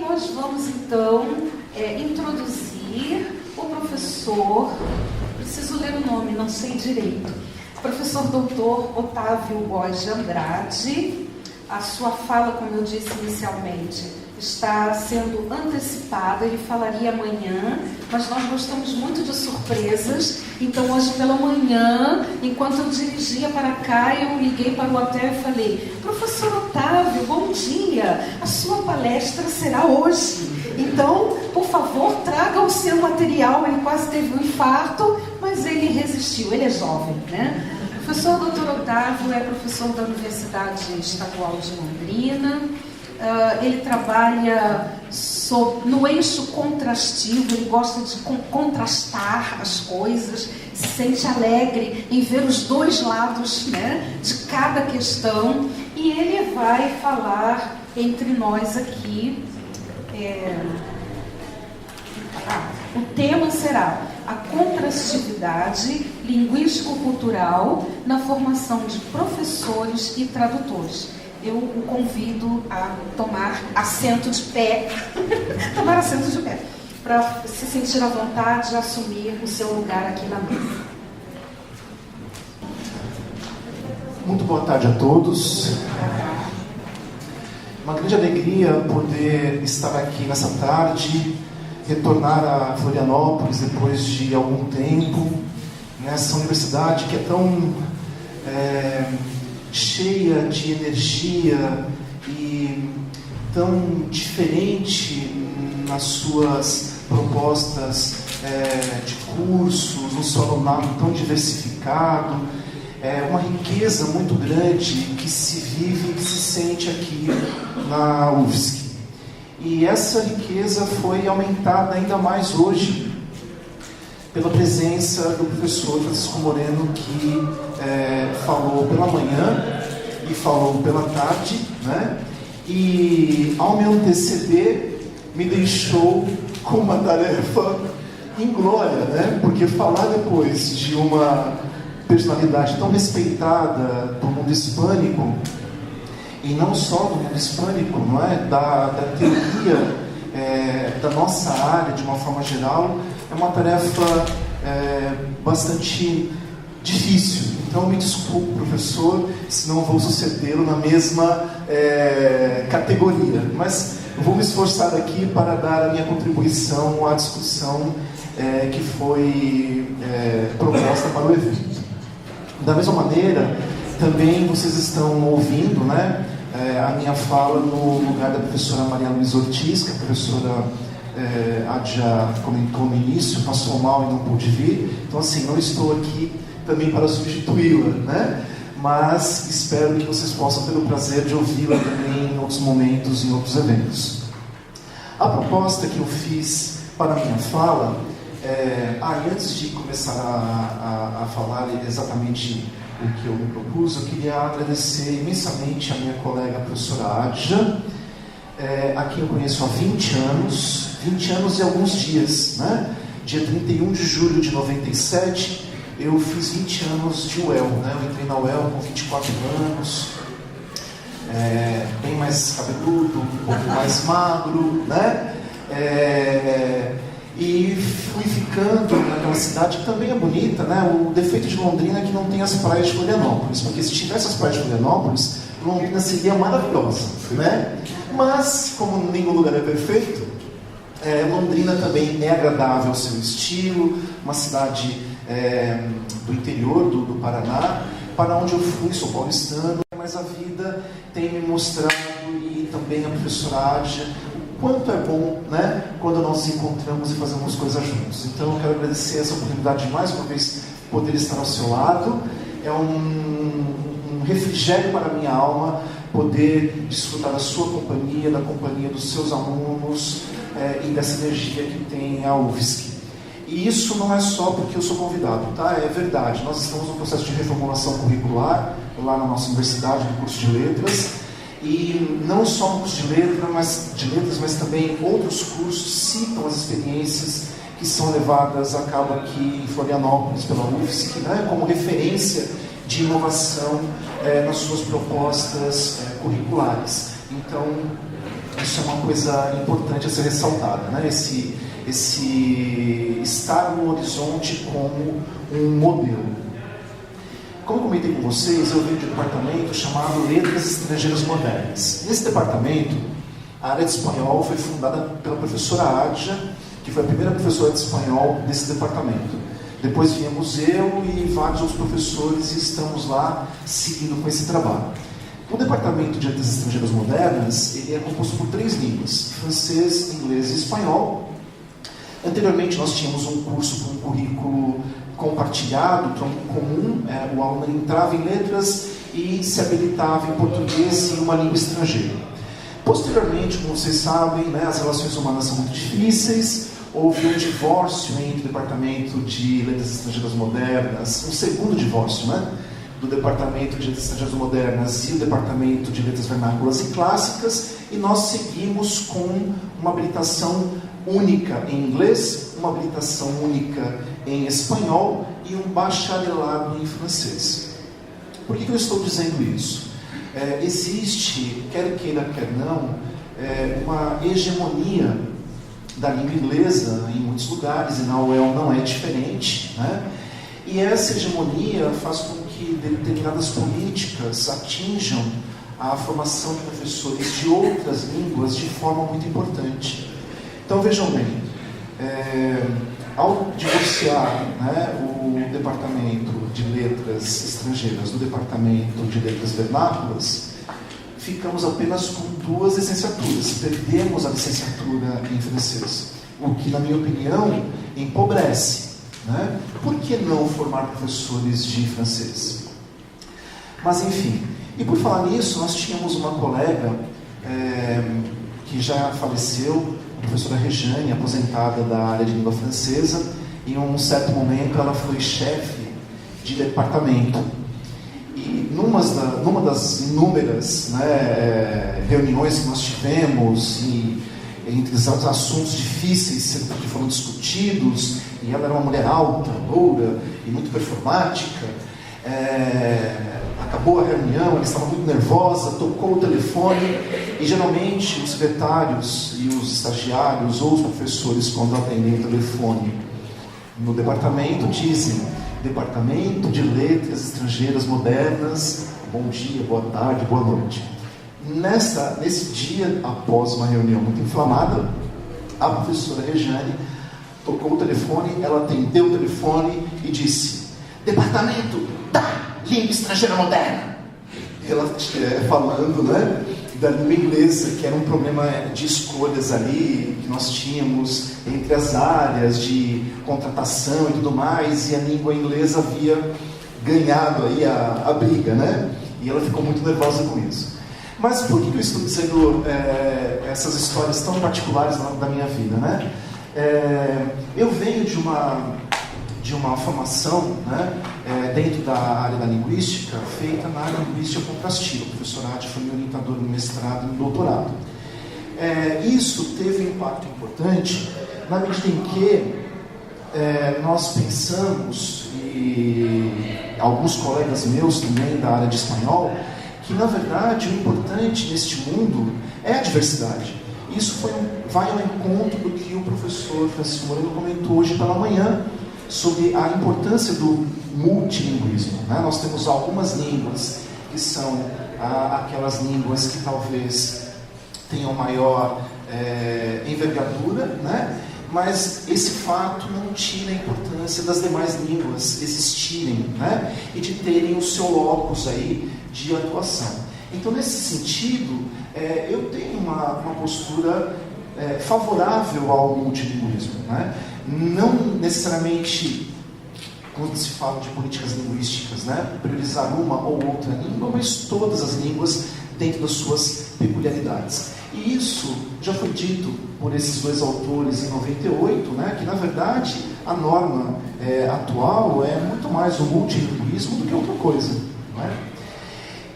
nós vamos então introduzir o professor, preciso ler o nome, não sei direito, professor doutor Otávio Góes de Andrade. A sua fala, como eu disse inicialmente, está sendo antecipada, ele falaria amanhã, mas nós gostamos muito de surpresas, então hoje pela manhã, enquanto eu dirigia para cá, eu liguei para o hotel e falei: professor Otávio, bom dia, a sua palestra será hoje, então, por favor, traga o seu material. Ele quase teve um infarto, mas ele resistiu, ele é jovem, né? O professor Dr. Otávio é professor da Universidade Estadual de Londrina. Ele trabalha no eixo contrastivo, ele gosta de contrastar as coisas, se sente alegre em ver os dois lados, né, de cada questão, e ele vai falar entre nós aqui. O tema será a contrastividade linguístico-cultural na formação de professores e tradutores. Eu o convido a tomar assento de pé, para se sentir à vontade de assumir o seu lugar aqui na mesa. Muito boa tarde a todos. Uma grande alegria poder estar aqui nessa tarde, retornar a Florianópolis depois de algum tempo, nessa universidade que é tão cheia de energia e tão diferente nas suas propostas de cursos, no seu alunado tão diversificado. É uma riqueza muito grande que se vive e que se sente aqui na UFSC. E essa riqueza foi aumentada ainda mais hoje pela presença do professor Francisco Moreno, que falou pela manhã e falou pela tarde, né? E ao me anteceder, me deixou com uma tarefa inglória, né? Porque falar depois de uma personalidade tão respeitada do mundo hispânico, e não só do mundo hispânico, não é? Da teoria da nossa área, de uma forma geral, é uma tarefa bastante difícil. Então, me desculpe, professor, se não vou sucedê-lo na mesma categoria. Mas eu vou me esforçar aqui para dar a minha contribuição à discussão que foi proposta para o evento. Da mesma maneira, também vocês estão ouvindo, né, a minha fala no lugar da professora Maria Luísa Ortiz, que a professora Adja comentou no início, passou mal e não pôde vir. Então, assim, não estou aqui também para substituí-la, né? Mas espero que vocês possam ter o prazer de ouvi-la também em outros momentos, em outros eventos. A proposta que eu fiz para a minha fala, antes de começar a falar exatamente o que eu me propus, eu queria agradecer imensamente a minha colega a professora Adja, a quem eu conheço há 20 anos e alguns dias, né? Dia 31 de julho de 97, eu fiz 20 anos de UEL, né? Eu entrei na UEL com 24 anos, bem mais cabeludo, um pouco mais magro, né? E fui ficando naquela cidade que também é bonita, né? O defeito de Londrina é que não tem as praias de Florianópolis, porque se tivesse as praias de Florianópolis, Londrina seria maravilhosa, né? Mas, como nenhum lugar é perfeito, Londrina também é agradável ao seu estilo, uma cidade do interior do Paraná, para onde eu fui, sou paulistano, mas a vida tem me mostrado, e também a professora Adja, quanto é bom, né, quando nós nos encontramos e fazemos coisas juntos. Então eu quero agradecer essa oportunidade de mais uma vez poder estar ao seu lado. É um refrigério para a minha alma poder desfrutar da sua companhia, da companhia dos seus alunos e dessa energia que tem a UFSC. E isso não é só porque eu sou convidado, tá? É verdade, nós estamos no processo de reformulação curricular lá na nossa universidade, no curso de Letras. E não só no curso de letras, mas também outros cursos citam as experiências que são levadas a cabo aqui em Florianópolis pela UFSC, né, como referência de inovação nas suas propostas curriculares. Então, Isso é uma coisa importante a ser ressaltada, né? Esse estar no horizonte como um modelo. Como eu comentei com vocês, eu venho de um departamento chamado Letras Estrangeiras Modernas. Nesse departamento, a área de espanhol foi fundada pela professora Adja, que foi a primeira professora de espanhol desse departamento. Depois viemos eu e vários outros professores e estamos lá seguindo com esse trabalho. O departamento de Letras Estrangeiras Modernas, ele é composto por 3 línguas: francês, inglês e espanhol. Anteriormente nós tínhamos um curso com um currículo compartilhado, tronco comum, o aluno entrava em letras e se habilitava em português e uma língua estrangeira. Posteriormente, como vocês sabem, né, as relações humanas são muito difíceis, houve um divórcio entre o departamento de Letras Estrangeiras Modernas, um segundo divórcio, né, do departamento de Letras Estrangeiras Modernas e o departamento de Letras Vernáculas e Clássicas, e nós seguimos com uma habilitação única em inglês, uma habilitação única em espanhol e um bacharelado em francês. Por que eu estou dizendo isso? Existe, quer queira, quer não, uma hegemonia da língua inglesa em muitos lugares, e na UEL não é diferente, né? E essa hegemonia faz com que determinadas políticas atinjam a formação de professores de outras línguas de forma muito importante. Então vejam bem, ao divorciar, né, o departamento de letras estrangeiras do departamento de letras vernáculas, ficamos apenas com 2 licenciaturas, perdemos a licenciatura em francês, o que, na minha opinião, empobrece, né? Por que não formar professores de francês? Mas enfim, e por falar nisso, nós tínhamos uma colega que já faleceu, a professora Rejane, aposentada da área de língua francesa. Em um certo momento ela foi chefe de departamento. E numa das inúmeras, né, reuniões que nós tivemos, e entre os assuntos difíceis que foram discutidos, e ela era uma mulher alta, loura e muito performática, acabou a reunião, ela estava muito nervosa, tocou o telefone, e geralmente os secretários e os estagiários ou os professores, quando atendem o telefone no departamento, dizem: Departamento de Letras Estrangeiras Modernas, bom dia, boa tarde, boa noite. Nesse dia, após uma reunião muito inflamada, a professora Rejane tocou o telefone, ela atendeu o telefone e disse: Departamento da Língua Estrangeira Moderna. Ela falando, né, da língua inglesa, que era um problema de escolhas ali, que nós tínhamos entre as áreas de contratação e tudo mais, e a língua inglesa havia ganhado aí a briga, né? E ela ficou muito nervosa com isso. Mas por que eu estou dizendo essas histórias tão particulares da minha vida, né? Eu venho de uma formação, né, dentro da área da linguística, feita na área linguística contrastiva. O professor Adja foi meu orientador no mestrado e no doutorado. Isso teve um impacto importante na medida em que nós pensamos, e alguns colegas meus também da área de espanhol, que na verdade o importante neste mundo é a diversidade. Isso vai ao encontro do que o professor Francisco Moreno comentou hoje pela manhã, sobre a importância do multilinguismo, né? Nós temos algumas línguas que são aquelas línguas que talvez tenham maior envergadura, né? Mas esse fato não tira a importância das demais línguas existirem, né? E de terem o seu locus aí de atuação. Então, nesse sentido, eu tenho uma postura favorável ao multilinguismo, né? Não necessariamente, quando se fala de políticas linguísticas, né, priorizar uma ou outra língua, mas todas as línguas dentro das suas peculiaridades. E isso já foi dito por esses 2 autores em 98, né, que na verdade a norma atual é muito mais o multilinguismo do que outra coisa, né?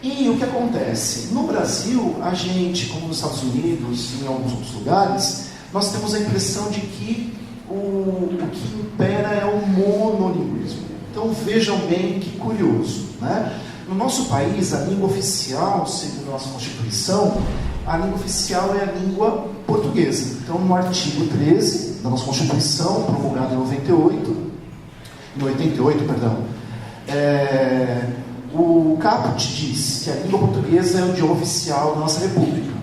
E o que acontece? No Brasil, a gente, como nos Estados Unidos e em alguns outros lugares, nós temos a impressão de que o que impera é o monolinguismo. Então vejam bem que curioso, né? No nosso país, a língua oficial, segundo a nossa Constituição, a língua oficial é a língua portuguesa. Então, no artigo 13 da nossa Constituição, promulgada em 88, o caput diz que a língua portuguesa é o idioma oficial da nossa República.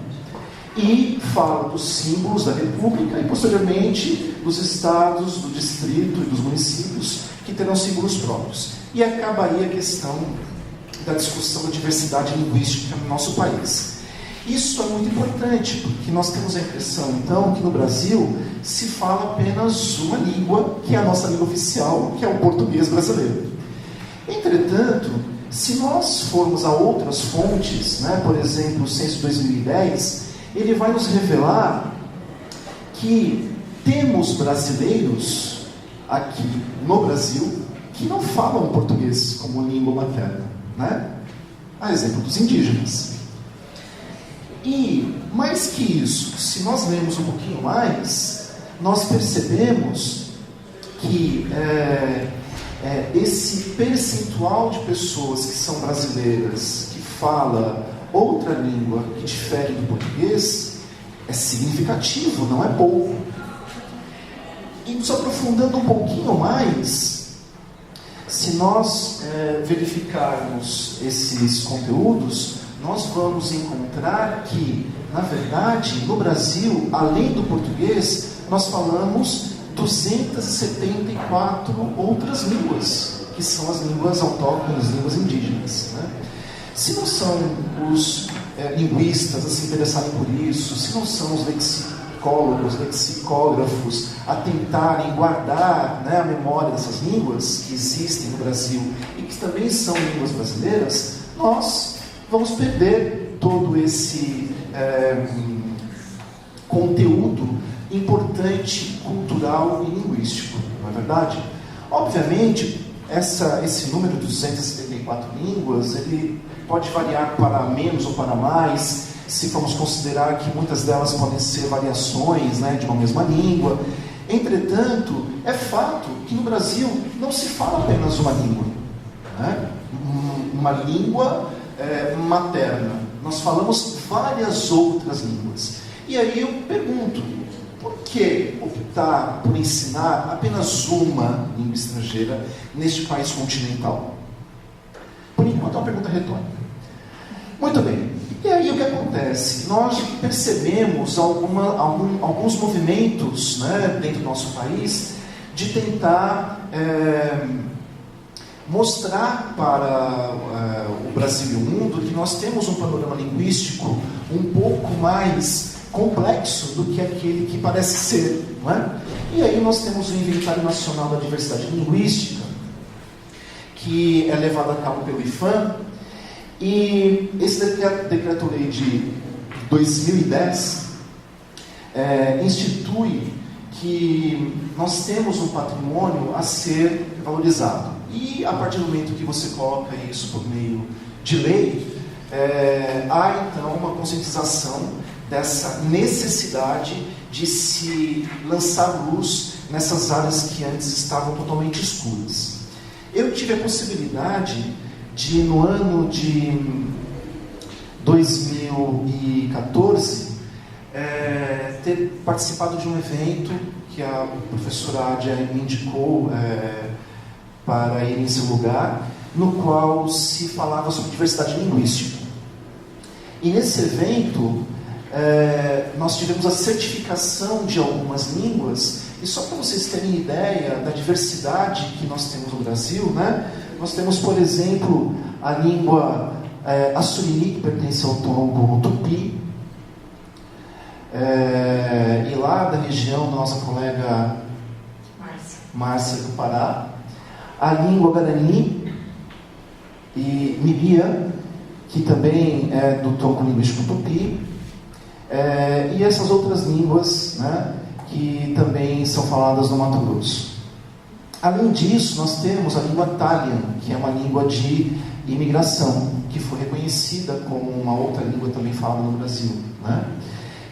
E fala dos símbolos da República e, posteriormente, dos estados, do distrito e dos municípios que terão símbolos próprios. E acaba aí a questão da discussão da diversidade linguística no nosso país. Isso é muito importante, porque nós temos a impressão, então, que no Brasil se fala apenas uma língua, que é a nossa língua oficial, que é o português brasileiro. Entretanto, se nós formos a outras fontes, por exemplo, o Censo 2010, ele vai nos revelar que temos brasileiros aqui no Brasil que não falam português como língua materna, A exemplo dos indígenas. E, mais que isso, se nós lermos um pouquinho mais, nós percebemos que esse percentual de pessoas que são brasileiras, que fala outra língua que difere do português, é significativo, não é pouco. E nos aprofundando um pouquinho mais, se nós verificarmos esses conteúdos, nós vamos encontrar que, na verdade, no Brasil, além do português, nós falamos 274 outras línguas, que são as línguas autóctones, as línguas indígenas. Se não são os linguistas a se interessarem por isso, se não são os lexicólogos, lexicógrafos a tentarem guardar a memória dessas línguas que existem no Brasil e que também são línguas brasileiras, nós vamos perder todo esse conteúdo importante, cultural e linguístico, não é verdade? Obviamente, esse número de 274 línguas, ele pode variar para menos ou para mais, se formos considerar que muitas delas podem ser variações de uma mesma língua. Entretanto, é fato que no Brasil não se fala apenas uma língua, uma língua materna. Nós falamos várias outras línguas. E aí eu pergunto, por que optar por ensinar apenas uma língua estrangeira neste país continental? Por enquanto é uma pergunta retórica. Muito bem. E aí o que acontece? Nós percebemos alguns movimentos dentro do nosso país de tentar mostrar para o Brasil e o mundo que nós temos um panorama linguístico um pouco mais complexo do que aquele que parece ser, E aí nós temos o Inventário Nacional da Diversidade Linguística, que é levado a cabo pelo IFAM, e esse decreto-lei de 2010 institui que nós temos um patrimônio a ser valorizado. E a partir do momento que você coloca isso por meio de lei, há então uma conscientização dessa necessidade de se lançar luz nessas áreas que antes estavam totalmente escuras. Eu tive a possibilidade de, no ano de 2014, ter participado de um evento que a professora Adia me indicou para ir em seu lugar, no qual se falava sobre diversidade linguística. E nesse evento, nós tivemos a certificação de algumas línguas, e só para vocês terem ideia da diversidade que nós temos no Brasil, nós temos, por exemplo, a língua Assuriri, que pertence ao tongo Tupi, e lá da região da nossa colega Márcia do Pará, a língua Guarani e Mibia, que também é do tronco linguístico Tupi, e essas outras línguas que também são faladas no Mato Grosso. Além disso, nós temos a língua Talian, que é uma língua de imigração, que foi reconhecida como uma outra língua também falada no Brasil.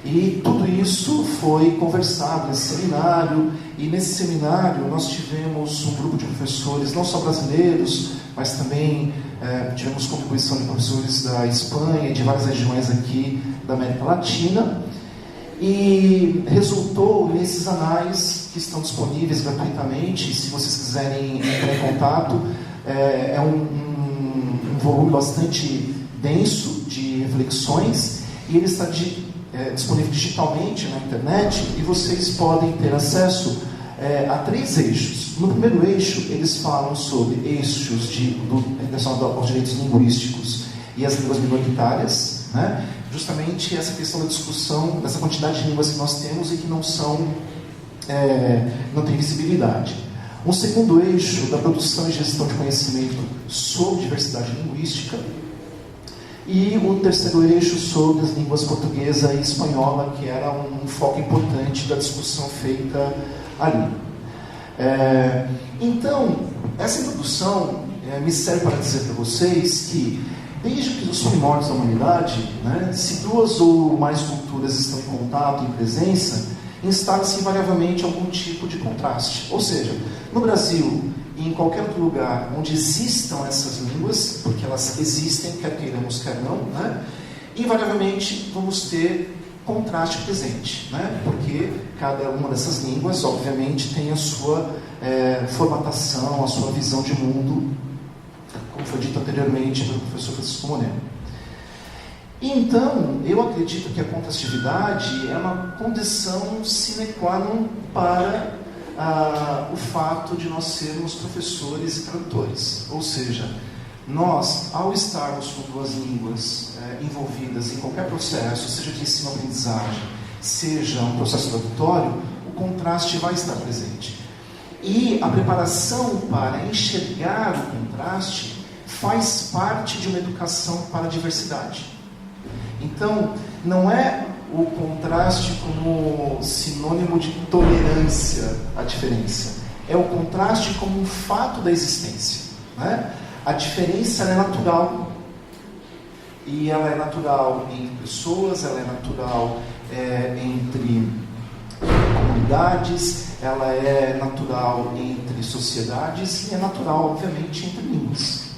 E tudo isso foi conversado nesse seminário, e nesse seminário nós tivemos um grupo de professores, não só brasileiros, mas também tivemos contribuição de professores da Espanha e de várias regiões aqui da América Latina, e resultou nesses anais que estão disponíveis gratuitamente. Se vocês quiserem entrar em contato, é um volume bastante denso de reflexões, e ele está disponível digitalmente na internet, e vocês podem ter acesso a 3 eixos. No primeiro eixo, eles falam sobre eixos relacionados aos direitos linguísticos e as línguas minoritárias, né? Justamente essa questão da discussão dessa quantidade de línguas que nós temos e que não tem visibilidade. Um segundo eixo da produção e gestão de conhecimento sobre diversidade linguística, e o terceiro eixo sobre as línguas portuguesa e espanhola, que era um foco importante da discussão feita ali. Então, essa introdução me serve para dizer para vocês que, desde os primórdios da humanidade, né, se 2 ou mais culturas estão em contato, em presença, instala-se invariavelmente algum tipo de contraste. Ou seja, no Brasil e em qualquer outro lugar onde existam essas línguas, porque elas existem, quer queiramos, quer não, né, invariavelmente vamos ter contraste presente, né, porque cada uma dessas línguas, obviamente, tem a sua formatação, a sua visão de mundo, como foi dito anteriormente pelo professor Francisco Monero. Então, eu acredito que a contrastividade é uma condição sine qua non para o fato de nós sermos professores e tradutores. Ou seja, nós, ao estarmos com 2 línguas envolvidas em qualquer processo, seja de ensino-aprendizagem, seja um processo tradutório, o contraste vai estar presente. E a preparação para enxergar o contraste faz parte de uma educação para a diversidade. Então, não é o contraste como sinônimo de tolerância à diferença. É o contraste como um fato da existência, né? A diferença é natural. E ela é natural entre pessoas, ela é natural entre comunidades, ela é natural entre sociedades e é natural, obviamente, entre línguas.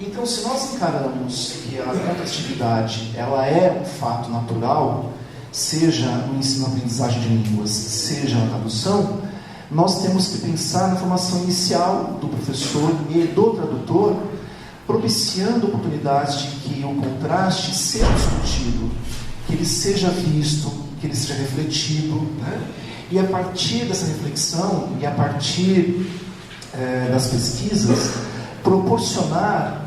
Então, se nós encaramos que a contrastividade ela é um fato natural, seja no ensino-aprendizagem de línguas, seja na tradução, nós temos que pensar na formação inicial do professor e do tradutor, propiciando oportunidades de que o contraste seja discutido, que ele seja visto, que ele seja refletido, né? E a partir dessa reflexão e a partir das pesquisas, proporcionar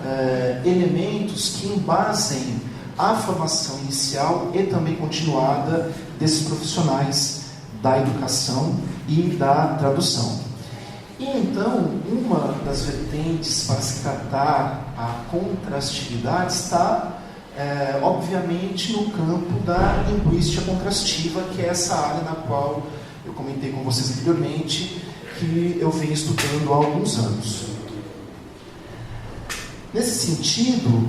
elementos que embasem a formação inicial e também continuada desses profissionais da educação e da tradução. E então, uma das vertentes para se tratar a contrastividade está, obviamente, no campo da linguística contrastiva, que é essa área na qual eu comentei com vocês anteriormente, que eu venho estudando há alguns anos. Nesse sentido,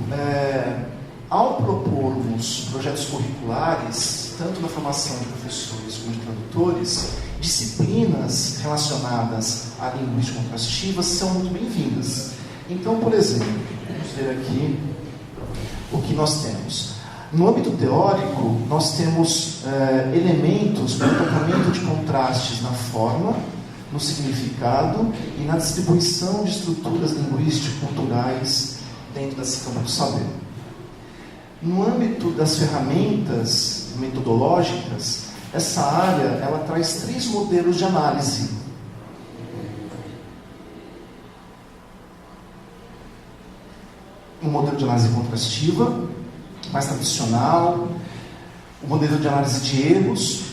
ao propormos projetos curriculares, tanto na formação de professores como de tradutores, disciplinas relacionadas à linguística contrastiva são muito bem-vindas. Então, por exemplo, vamos ver aqui o que nós temos. No âmbito teórico, nós temos elementos para o tratamento de contrastes na forma, no significado e na distribuição de estruturas linguístico-culturais dentro desse campo do saber. No âmbito das ferramentas metodológicas, essa área ela traz 3 modelos de análise. Um modelo de análise contrastiva, mais tradicional, o modelo de análise de erros,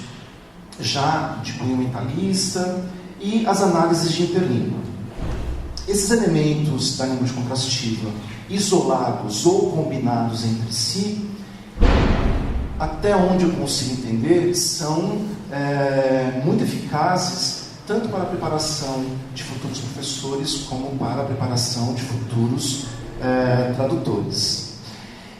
já de cunho mentalista, e as análises de interlíngua. Esses elementos da linguagem contrastiva, isolados ou combinados entre si, até onde eu consigo entender, são muito eficazes tanto para a preparação de futuros professores como para a preparação de futuros tradutores.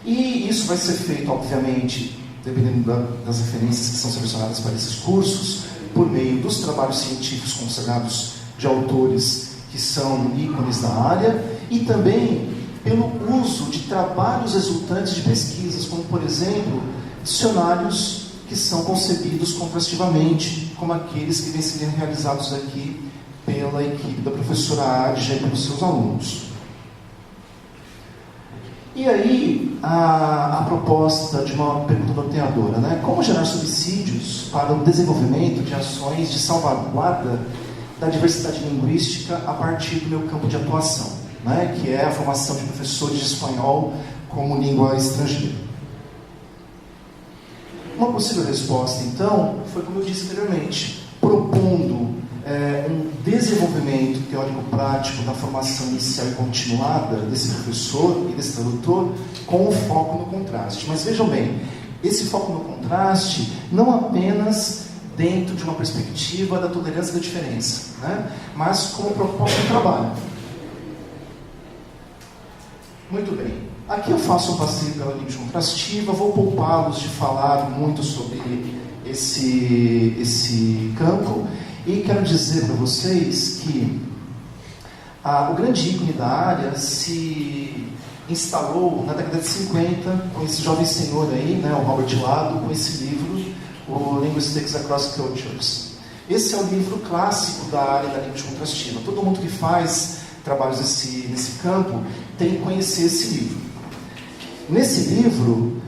E isso vai ser feito, obviamente, dependendo das referências que são selecionadas para esses cursos, por meio dos trabalhos científicos consagrados de autores que são ícones da área, e também pelo uso de trabalhos resultantes de pesquisas, como, por exemplo, dicionários que são concebidos contrastivamente, como aqueles que vêm sendo realizados aqui pela equipe da professora Adja e pelos seus alunos. E aí, a proposta de uma pergunta norteadora, né? Como gerar subsídios para o desenvolvimento de ações de salvaguarda da diversidade linguística a partir do meu campo de atuação, né? Que é a formação de professores de espanhol como língua estrangeira. Uma possível resposta, então, foi como eu disse anteriormente, propondo um desenvolvimento teórico-prático da formação inicial e continuada desse professor e desse tradutor com o foco no contraste. Mas vejam bem, esse foco no contraste não apenas dentro de uma perspectiva da tolerância da diferença, né? Mas como proposta de trabalho. Muito bem. Aqui eu faço um passeio pela linguística contrastiva, vou poupá-los de falar muito sobre esse campo, e quero dizer para vocês que o grande ícone da área se instalou na década de 50 com esse jovem senhor aí, né, o Robert Lado, com esse livro, o Linguistics Across Cultures. Esse é o livro clássico da área da linguística contrastiva. Todo mundo que faz trabalhos nesse campo tem que conhecer esse livro. Nesse livro,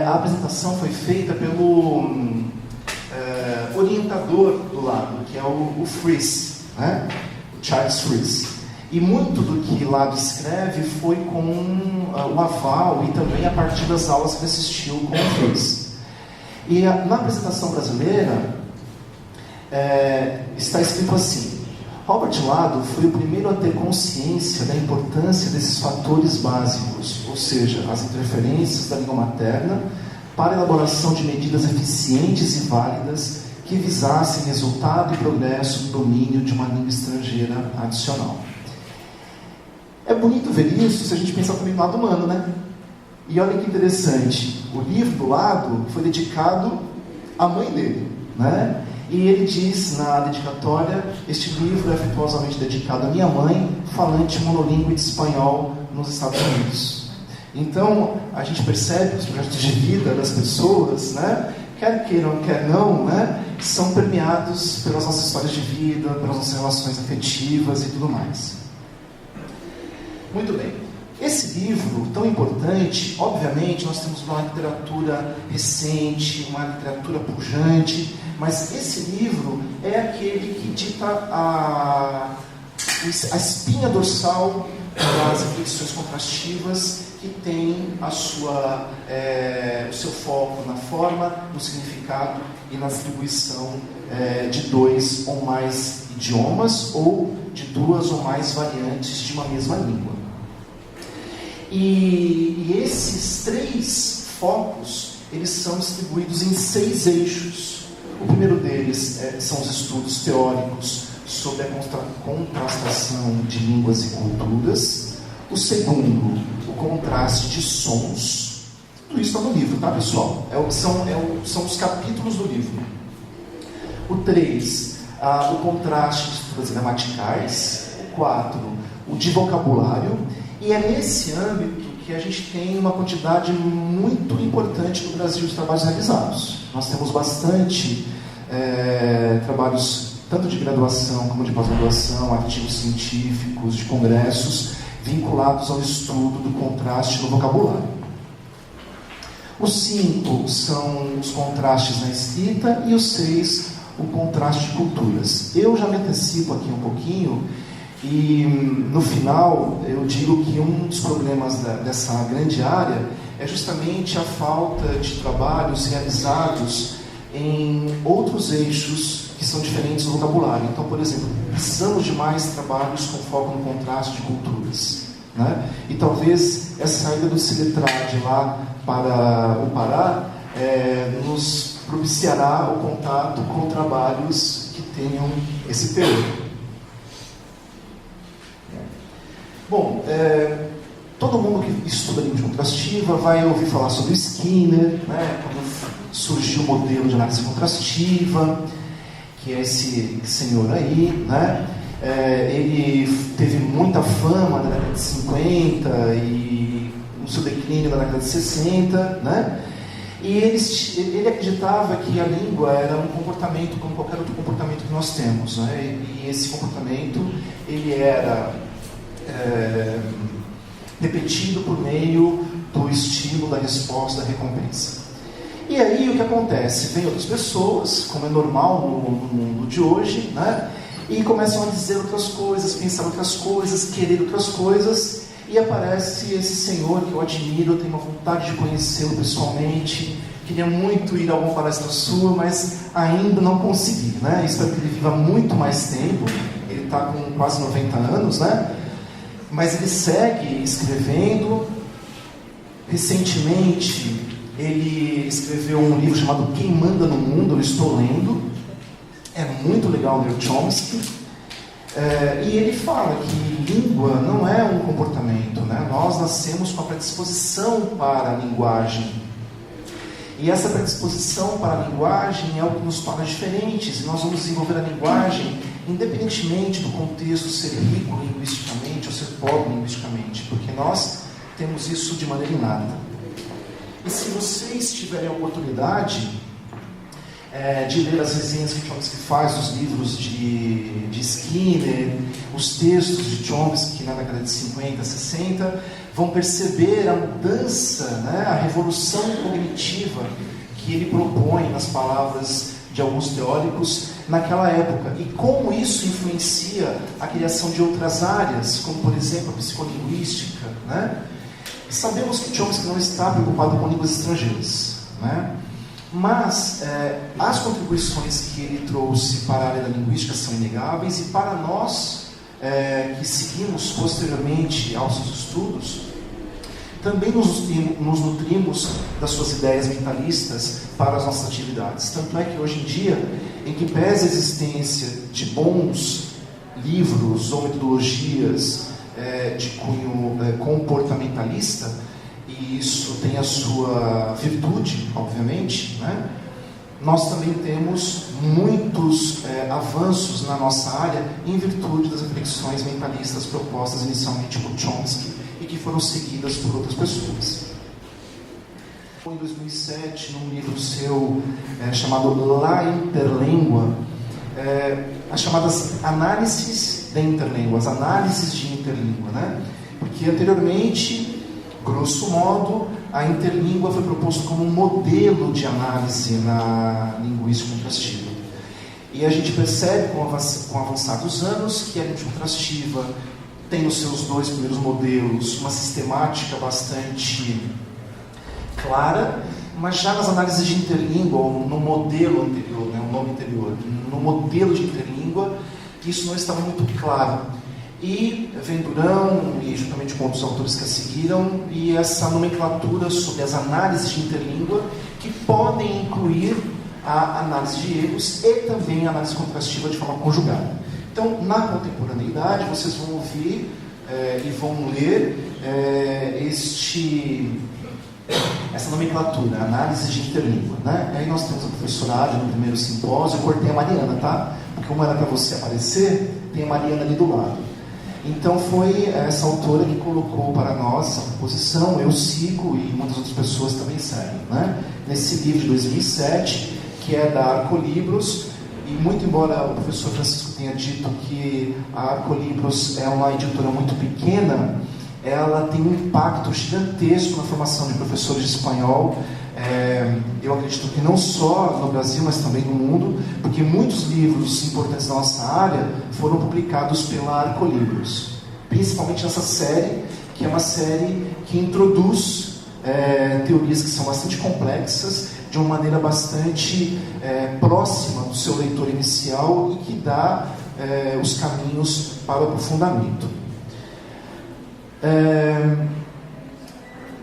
a apresentação foi feita pelo orientador do Lado, que é o Fries, né? O Charles Fries. E muito do que Lado escreve foi com o aval e também a partir das aulas que ele assistiu com o Fries. E na apresentação brasileira está escrito assim: Robert Lado foi o primeiro a ter consciência da importância desses fatores básicos, ou seja, as interferências da língua materna, para a elaboração de medidas eficientes e válidas que visassem resultado e progresso no domínio de uma língua estrangeira adicional. É bonito ver isso se a gente pensar também no lado humano, né? E olha que interessante, o livro do Lado foi dedicado à mãe dele, né? E ele diz na dedicatória: este livro é afetuosamente dedicado à minha mãe, falante monolíngue de espanhol nos Estados Unidos. Então, a gente percebe que os projetos de vida das pessoas, né, quer queiram, quer não, né, são permeados pelas nossas histórias de vida, pelas nossas relações afetivas e tudo mais. Muito bem. Esse livro, tão importante, obviamente, nós temos uma literatura recente, uma literatura pujante, mas esse livro é aquele que dita a espinha dorsal das reflexões contrastivas, que tem o seu foco na forma, no significado e na atribuição de dois ou mais idiomas ou de duas ou mais variantes de uma mesma língua. E esses três focos, eles são distribuídos em 6 eixos. O primeiro deles são os estudos teóricos sobre a contrastação de línguas e culturas. O segundo, o contraste de sons. Tudo isso está no livro, tá, pessoal? São os capítulos do livro. O 3, o contraste de estruturas gramaticais. O 4, o de vocabulário. E é nesse âmbito que a gente tem uma quantidade muito importante no Brasil de trabalhos realizados. Nós temos bastante trabalhos, tanto de graduação como de pós-graduação, artigos científicos, de congressos, vinculados ao estudo do contraste no vocabulário. Os 5 são os contrastes na escrita e os 6, o contraste de culturas. Eu já me antecipo aqui um pouquinho e, no final, eu digo que um dos problemas dessa grande área é justamente a falta de trabalhos realizados em outros eixos que são diferentes do vocabulário. Então, por exemplo, precisamos de mais trabalhos com foco no contraste de culturas, né? E talvez essa saída do Ciletrad lá para o Pará nos propiciará o contato com trabalhos que tenham esse teor. Bom, Todo mundo que estuda linguística contrastiva vai ouvir falar sobre Skinner, né, quando surgiu o modelo de análise contrastiva, que é esse senhor aí, né? Ele teve muita fama na década de 50 e no seu declínio na década de 60, né? E ele acreditava que a língua era um comportamento como qualquer outro comportamento que nós temos, né? E esse comportamento ele era repetido por meio do estímulo, da resposta, da recompensa. E aí o que acontece? Vem outras pessoas, como é normal no mundo de hoje, né? E começam a dizer outras coisas, pensar outras coisas, querer outras coisas, e aparece esse senhor que eu admiro, eu tenho uma vontade de conhecê-lo pessoalmente, queria muito ir a alguma palestra sua, mas ainda não consegui, né? Espero que ele viva muito mais tempo, ele está com quase 90 anos, né? Mas ele segue escrevendo. Recentemente ele escreveu um livro chamado Quem Manda no Mundo, eu estou lendo, é muito legal ler Chomsky, e ele fala que língua não é um comportamento, né? Nós nascemos com a predisposição para a linguagem, e essa predisposição para a linguagem é o que nos torna diferentes, e nós vamos desenvolver a linguagem independentemente do contexto ser rico linguisticamente ou ser pobre linguisticamente, porque nós temos isso de maneira inata. E se vocês tiverem a oportunidade de ler as resenhas que Chomsky faz dos livros de Skinner, os textos de Chomsky na década de 50, 60, vão perceber a mudança, né, a revolução cognitiva que ele propõe nas palavras de alguns teóricos naquela época, e como isso influencia a criação de outras áreas, como por exemplo a psicolinguística, né? Sabemos que Chomsky não está preocupado com línguas estrangeiras, né? Mas as contribuições que ele trouxe para a área da linguística são inegáveis, e para nós que seguimos posteriormente aos seus estudos, também nos nutrimos das suas ideias mentalistas para as nossas atividades. Tanto é que hoje em dia, em que pese a existência de bons livros ou metodologias de cunho comportamentalista, e isso tem a sua virtude, obviamente, né? Nós também temos muitos avanços na nossa área em virtude das reflexões mentalistas propostas inicialmente por Chomsky e que foram seguidas por outras pessoas. Em 2007, num livro seu chamado La Interlingua, as chamadas análises de interlíngua, as análises de interlíngua, né? Porque anteriormente, grosso modo, a interlíngua foi proposta como um modelo de análise na linguística contrastiva. E a gente percebe, com o avançar dos anos, que a linguística contrastiva tem nos seus dois primeiros modelos uma sistemática bastante clara, mas já nas análises de interlíngua, ou no modelo anterior, né, o nome anterior, no modelo de interlíngua, isso não estava muito claro. E Vendurão, e juntamente com outros autores que a seguiram, e essa nomenclatura sobre as análises de interlíngua, que podem incluir a análise de erros e também a análise contrastiva de forma conjugada. Então, na contemporaneidade, vocês vão ouvir e vão ler essa nomenclatura, análise de interlíngua, né? Aí nós temos a professorada no primeiro simpósio, eu cortei a Mariana, tá? Porque como era para você aparecer, tem a Mariana ali do lado. Então foi essa autora que colocou para nós essa proposição, eu sigo e muitas outras pessoas também seguem, né? Nesse livro de 2007, que é da Arcolibros, e muito embora o professor Francisco tenha dito que a Arcolibros é uma editora muito pequena, ela tem um impacto gigantesco na formação de professores de espanhol. Eu acredito que não só no Brasil, mas também no mundo, porque muitos livros importantes da nossa área foram publicados pela Arcolibros, principalmente nessa série, que é uma série que introduz teorias que são bastante complexas, de uma maneira bastante próxima do seu leitor inicial e que dá os caminhos para o aprofundamento.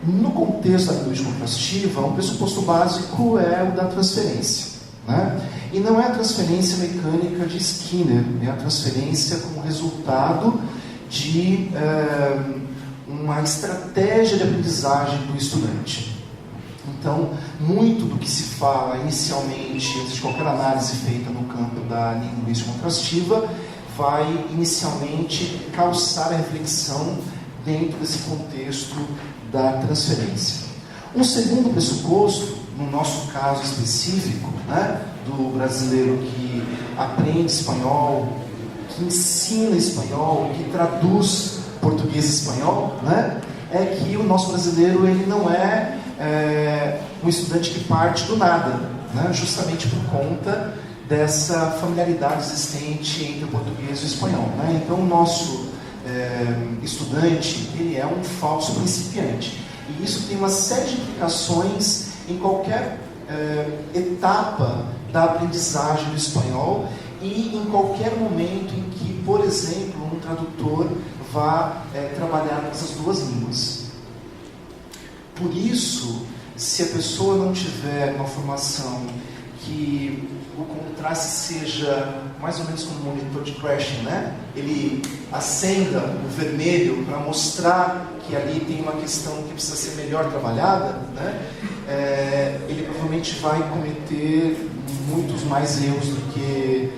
No contexto da linguística contrastiva, um pressuposto básico é o da transferência, né? E não é a transferência mecânica de Skinner, é a transferência como resultado de uma estratégia de aprendizagem do estudante. Então, muito do que se fala inicialmente, antes de qualquer análise feita no campo da linguística contrastiva, vai inicialmente calçar a reflexão dentro desse contexto da transferência. Um segundo pressuposto, no nosso caso específico, né, do brasileiro que aprende espanhol, que ensina espanhol, que traduz português e espanhol, né, é que o nosso brasileiro ele não é um estudante que parte do nada, né, justamente por conta dessa familiaridade existente entre o português e o espanhol. Né? Então, o nosso estudante ele é um falso principiante. E isso tem uma série de implicações em qualquer etapa da aprendizagem do espanhol e em qualquer momento em que, por exemplo, um tradutor vá trabalhar com essas duas línguas. Por isso, se a pessoa não tiver uma formação que o contraste seja mais ou menos como um monitor de crashing, né? Ele acenda o vermelho para mostrar que ali tem uma questão que precisa ser melhor trabalhada, né? Ele provavelmente vai cometer muitos mais erros do que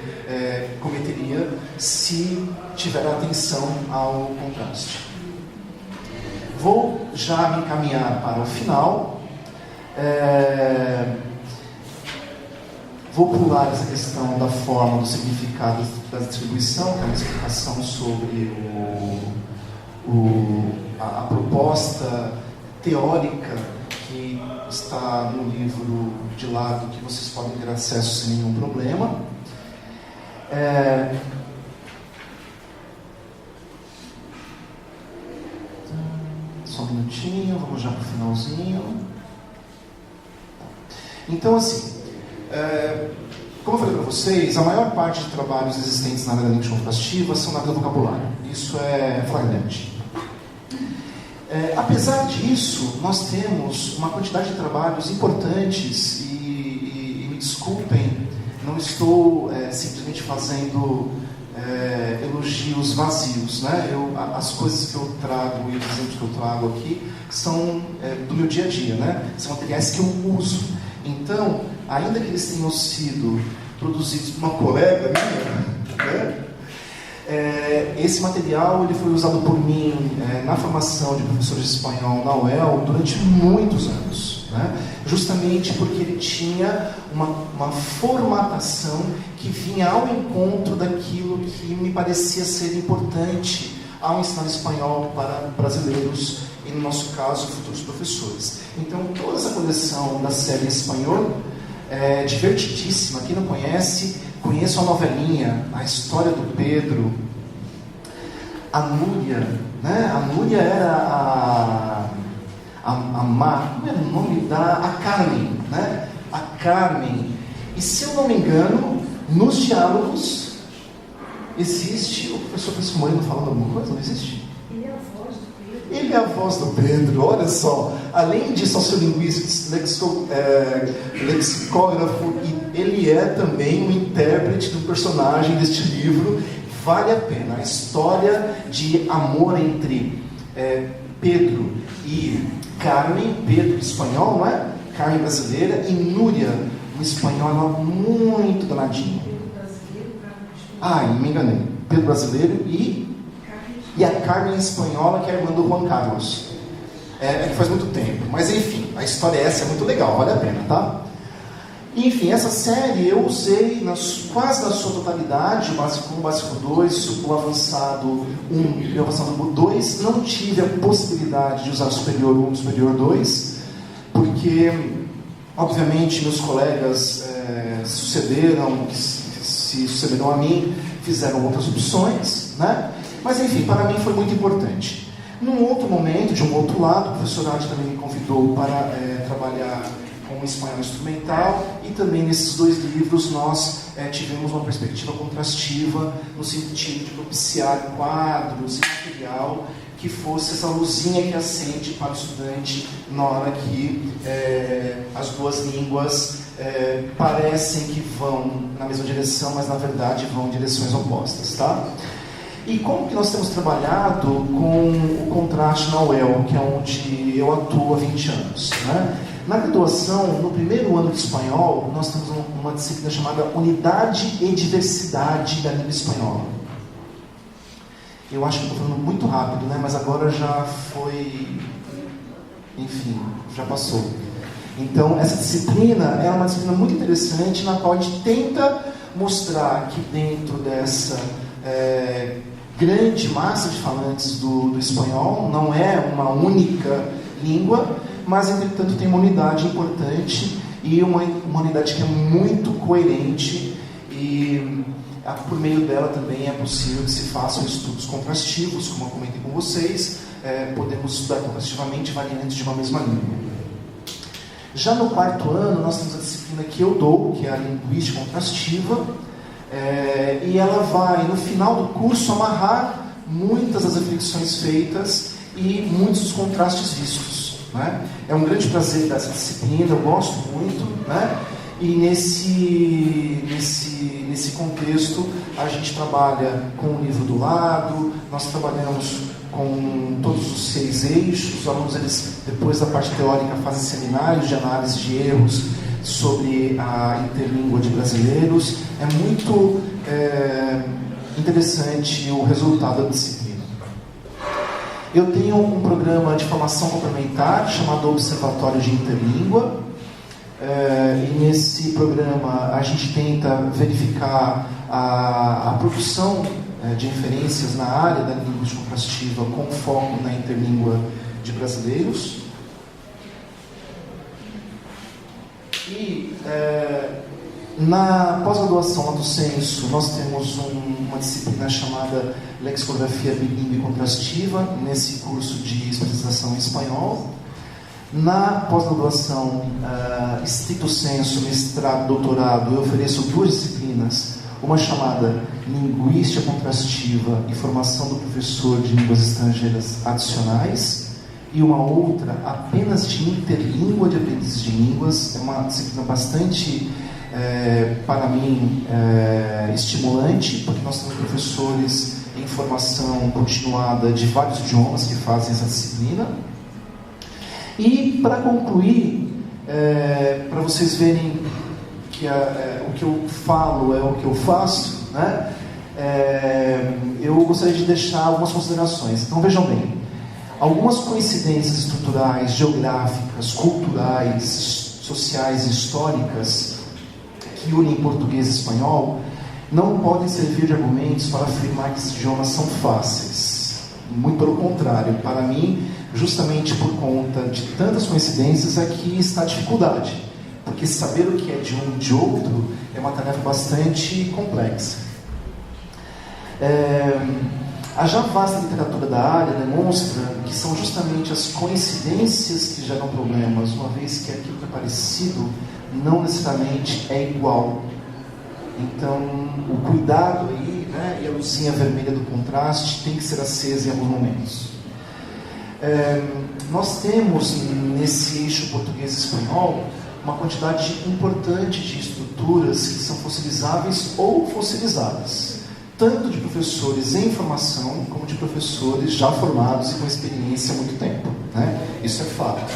cometeria se tiver atenção ao contraste. Vou já me encaminhar para o final. Vou pular essa questão da forma, do significado da distribuição, que é uma explicação sobre a proposta teórica que está no livro de lado, que vocês podem ter acesso sem nenhum problema. Só um minutinho, vamos já para o finalzinho. Então, assim, como eu falei para vocês, a maior parte de trabalhos existentes na área da língua contrastiva são na área do vocabulário. Isso é flagrante. Apesar disso, nós temos uma quantidade de trabalhos importantes e me desculpem, não estou simplesmente fazendo elogios vazios, né? As coisas que eu trago e os exemplos que eu trago aqui são do meu dia a dia, né? São materiais que eu uso. Então, ainda que eles tenham sido produzidos por uma colega minha, né? Esse material ele foi usado por mim na formação de professor de espanhol na UEL durante muitos anos, né? Justamente porque ele tinha uma formatação que vinha ao encontro daquilo que me parecia ser importante ao ensinar espanhol para brasileiros e, no nosso caso, futuros professores. Então, toda essa coleção da série espanhol é divertidíssima. Quem não conhece, conheça a novelinha, a história do Pedro. A Núria, né? A Núria era como era o nome a Carmen, né? A Carmen. E se eu não me engano, nos diálogos existe o professor Francisco Moreno falando alguma coisa? Não existe? Ele é a voz do Pedro. Ele é a voz do Pedro, olha só. Além de sociolinguístico, lexicógrafo, ele é também um intérprete do personagem deste livro. Vale a pena. A história de amor entre Pedro e Carmen, Pedro espanhol, não é? Carmen brasileira, e Núria, uma espanhola muito danadinha. Me enganei. Pedro brasileiro e a Carmen espanhola, que é a irmã do Juan Carlos. Que faz muito tempo. Mas enfim, a história é muito legal, vale a pena, tá? Enfim, essa série eu usei quase na sua totalidade, o básico 1, o básico 2, o avançado 1 e o avançado 2. Não tive a possibilidade de usar o superior 1 e o superior 2, porque, obviamente, meus colegas se sucederam a mim, fizeram outras opções, né? Mas, enfim, para mim foi muito importante. Num outro momento, de um outro lado, o professor Adi também me convidou para trabalhar com o espanhol instrumental, e também nesses dois livros nós tivemos uma perspectiva contrastiva no sentido de propiciar quadros e material que fosse essa luzinha que acende para o estudante na hora que as duas línguas parecem que vão na mesma direção, mas na verdade vão em direções opostas, tá? E como que nós temos trabalhado com o contraste na UEL, que é onde eu atuo há 20 anos. Né? Na graduação, no primeiro ano de espanhol, nós temos uma disciplina chamada Unidade e Diversidade da Língua Espanhola. Eu acho que estou falando muito rápido, né? Mas agora já foi... Enfim, já passou. Então, essa disciplina é uma disciplina muito interessante, na qual a gente tenta mostrar que dentro dessa grande massa de falantes do espanhol, não é uma única língua, mas, entretanto, tem uma unidade importante e uma unidade que é muito coerente e, por meio dela, também é possível que se façam estudos contrastivos, como eu comentei com vocês, podemos estudar contrastivamente variantes de uma mesma língua. Já no quarto ano, nós temos a disciplina que eu dou, que é a Linguística Contrastiva, e ela vai, no final do curso, amarrar muitas das reflexões feitas e muitos dos contrastes vistos. Né? É um grande prazer dessa disciplina, eu gosto muito, né? E nesse contexto a gente trabalha com o livro do lado, nós trabalhamos com todos os 6 eixos. Os alunos, eles, depois da parte teórica, fazem seminários de análise de erros sobre a interlíngua de brasileiros. É muito interessante o resultado da disciplina. Eu tenho um programa de formação complementar chamado Observatório de Interlíngua. E nesse programa a gente tenta verificar a produção de referências na área da linguística contrastiva com foco na interlíngua de brasileiros. E na pós-graduação Lato Sensu, nós temos uma disciplina chamada Lexicografia Bilíngue Contrastiva, nesse curso de especialização em espanhol. Na pós-graduação Stricto Sensu, mestrado, doutorado, eu ofereço 2 disciplinas, uma chamada Linguística Contrastiva e Formação do Professor de Línguas Estrangeiras Adicionais, e uma outra apenas de Interlíngua de Aprendizes de Línguas. É uma disciplina bastante, para mim, estimulante, porque nós temos professores em formação continuada de vários idiomas que fazem essa disciplina. E, para concluir, para vocês verem que o que eu falo é o que eu faço, né? Eu gostaria de deixar algumas considerações. Então, vejam bem, algumas coincidências estruturais, geográficas, culturais, sociais e históricas que unem português e espanhol não podem servir de argumentos para afirmar que esses idiomas são fáceis. Muito pelo contrário, para mim, justamente por conta de tantas coincidências, aqui está a dificuldade, porque saber o que é de um e de outro é uma tarefa bastante complexa. A já vasta literatura da área demonstra que são justamente as coincidências que geram problemas, uma vez que aquilo que é parecido não necessariamente é igual. Então, o cuidado aí, né, e a luzinha vermelha do contraste tem que ser acesa em alguns momentos. Nós temos nesse eixo português e espanhol uma quantidade importante de estruturas que são fossilizáveis ou fossilizadas, tanto de professores em formação como de professores já formados e com experiência há muito tempo, né? Isso é fato.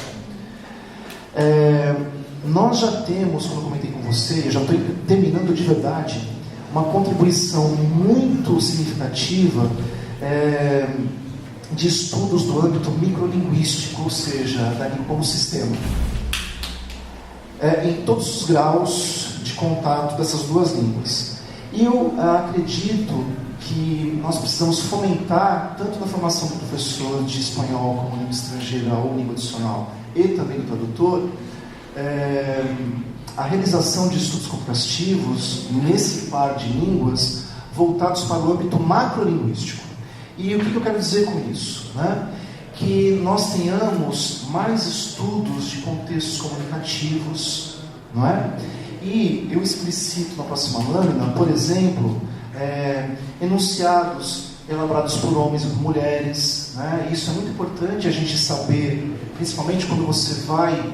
Nós já temos, como eu comentei com você, eu já estou terminando de verdade, uma contribuição muito significativa de estudos do âmbito microlinguístico, ou seja, da língua como sistema, em todos os graus de contato dessas 2 línguas. E eu acredito que nós precisamos fomentar, tanto na formação do professor de espanhol como língua estrangeira ou língua adicional, e também do tradutor, a realização de estudos contrastivos nesse par de línguas voltados para o âmbito macrolinguístico. E o que eu quero dizer com isso? Né? Que nós tenhamos mais estudos de contextos comunicativos, não é? E eu explicito na próxima lâmina, por exemplo, enunciados elaborados por homens e por mulheres, né? Isso é muito importante a gente saber, principalmente quando você vai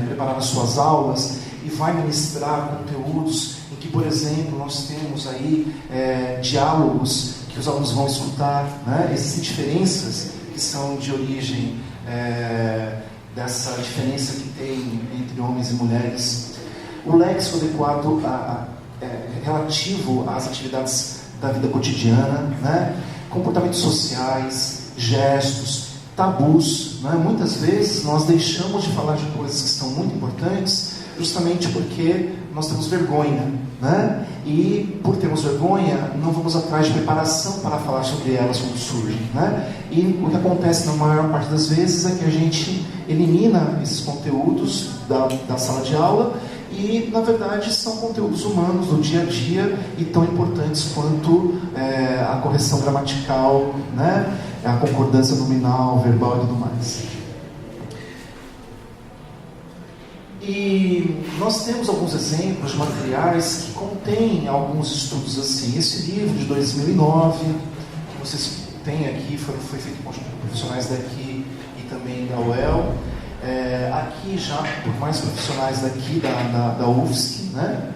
preparar as suas aulas e vai ministrar conteúdos em que, por exemplo, nós temos aí diálogos que os alunos vão escutar, né? Existem diferenças que que são de origem dessa diferença que tem entre homens e mulheres, o léxico adequado relativo às atividades da vida cotidiana, né? Comportamentos sociais, gestos, tabus, né? Muitas vezes nós deixamos de falar de coisas que são muito importantes justamente porque nós temos vergonha, né? E por termos vergonha, não vamos atrás de preparação para falar sobre elas quando surgem, né? E o que acontece na maior parte das vezes é que a gente elimina esses conteúdos da sala de aula e, na verdade, são conteúdos humanos do dia a dia e tão importantes quanto a correção gramatical, né? A concordância nominal, verbal e tudo mais. E nós temos alguns exemplos de materiais que contêm alguns estudos assim. Esse livro de 2009, que vocês têm aqui, foi feito com profissionais daqui e também da UEL. Aqui já por mais profissionais daqui da UFSC, né?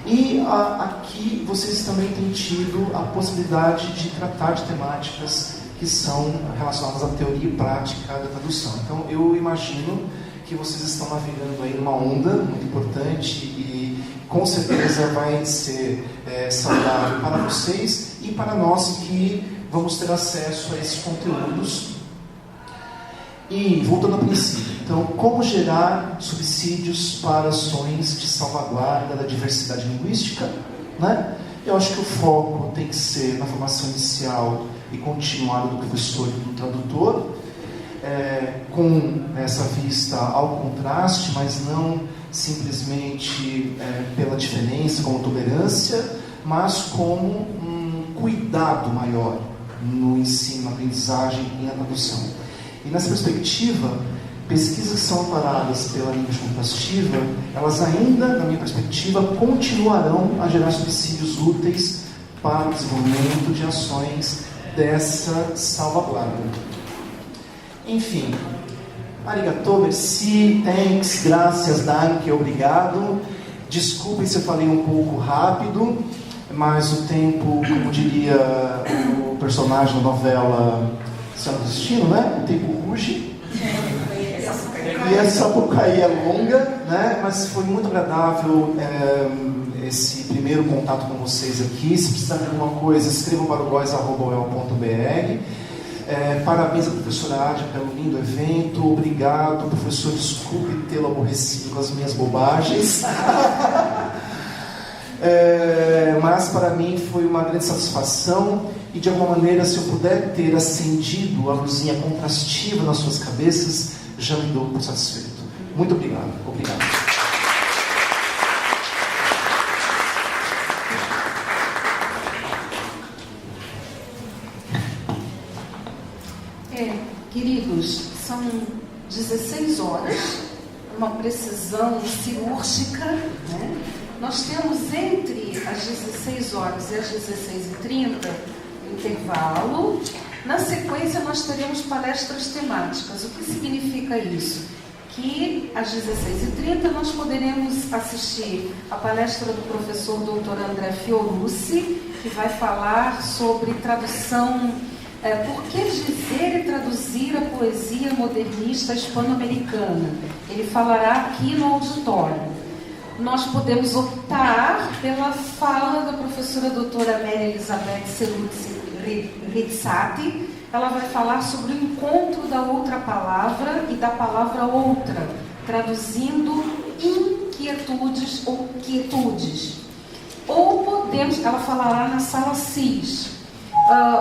E aqui vocês também têm tido a possibilidade de tratar de temáticas que são relacionadas à teoria e prática da tradução. Então eu imagino que vocês estão navegando aí numa onda muito importante e com certeza vai ser saudável para vocês e para nós que vamos ter acesso a esses conteúdos. E voltando ao princípio, então, como gerar subsídios para ações de salvaguarda da diversidade linguística, né? Eu acho que o foco tem que ser na formação inicial e continuada do professor e do tradutor, com essa vista ao contraste, mas não simplesmente pela diferença, como tolerância, mas como um cuidado maior no ensino, na aprendizagem e na tradução. E nessa perspectiva, pesquisas que são amparadas pela linguagem contrastiva, elas ainda, na minha perspectiva, continuarão a gerar subsídios úteis para o desenvolvimento de ações dessa salvaguarda. Enfim, arigato, merci, thanks, gracias, danke, obrigado. Desculpem se eu falei um pouco rápido, mas o tempo, como diria o personagem da novela Senhora do Destino, né? O tempo ruge. E a Sapucaí é longa, né? Mas foi muito agradável esse primeiro contato com vocês aqui. Se precisar de alguma coisa, escrevam para o gois@uel.br. Parabéns à professora Ádia pelo lindo evento. Obrigado, professor. Desculpe tê-lo aborrecido com as minhas bobagens. Mas para mim foi uma grande satisfação e de alguma maneira, se eu puder ter acendido a luzinha contrastiva nas suas cabeças, já me dou por satisfeito. Muito obrigado. Obrigado. Queridos, são 16 horas, uma precisão cirúrgica, né? Nós temos entre as 16 horas e as 16h30 intervalo. Na sequência, nós teremos palestras temáticas. O que significa isso? Que às 16h30 nós poderemos assistir a palestra do professor Dr. André Fiorucci, que vai falar sobre tradução, por que dizer e traduzir a poesia modernista hispano-americana. Ele falará aqui no auditório. Nós podemos optar pela fala da professora doutora Maria Elizabeth Celuzzi Rizzati. Ela vai falar sobre o encontro da outra palavra e da palavra outra, traduzindo inquietudes ou quietudes. Ou podemos, ela falará na sala CIS.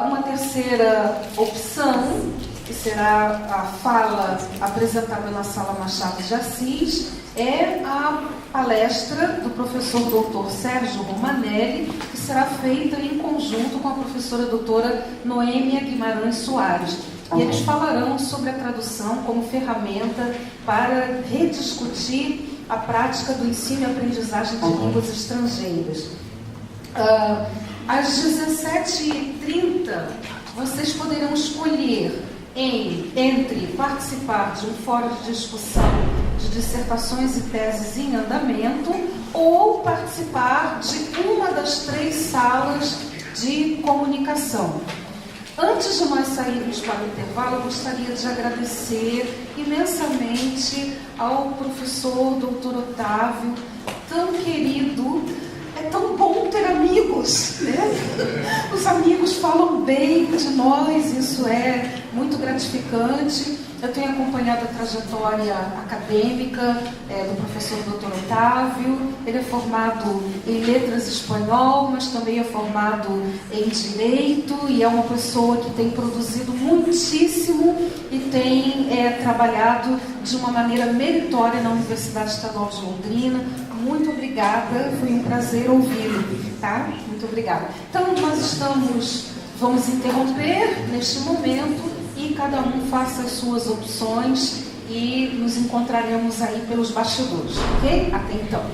Uma terceira opção, que será a fala apresentada na sala Machado de Assis, é a palestra do professor Dr. Sérgio Romanelli, que será feita em conjunto com a professora doutora Noêmia Guimarães Soares. E eles falarão sobre a tradução como ferramenta para rediscutir a prática do ensino e aprendizagem de línguas estrangeiras. Às 17h30, vocês poderão escolher entre participar de um fórum de discussão de dissertações e teses em andamento ou participar de uma das 3 salas de comunicação. Antes de nós sairmos para o intervalo, eu gostaria de agradecer imensamente ao professor Dr. Otávio, tão querido. É tão bom ter amigos, né? Os amigos falam bem de nós, isso é muito gratificante. Eu tenho acompanhado a trajetória acadêmica do professor Dr. Otávio. Ele é formado em letras espanhol, mas também é formado em direito e é uma pessoa que tem produzido muitíssimo e tem trabalhado de uma maneira meritória na Universidade Estadual de Londrina. Muito obrigada, foi um prazer ouvi-lo, tá? Muito obrigada. Então, nós vamos interromper neste momento e cada um faça as suas opções e nos encontraremos aí pelos bastidores, ok? Até então.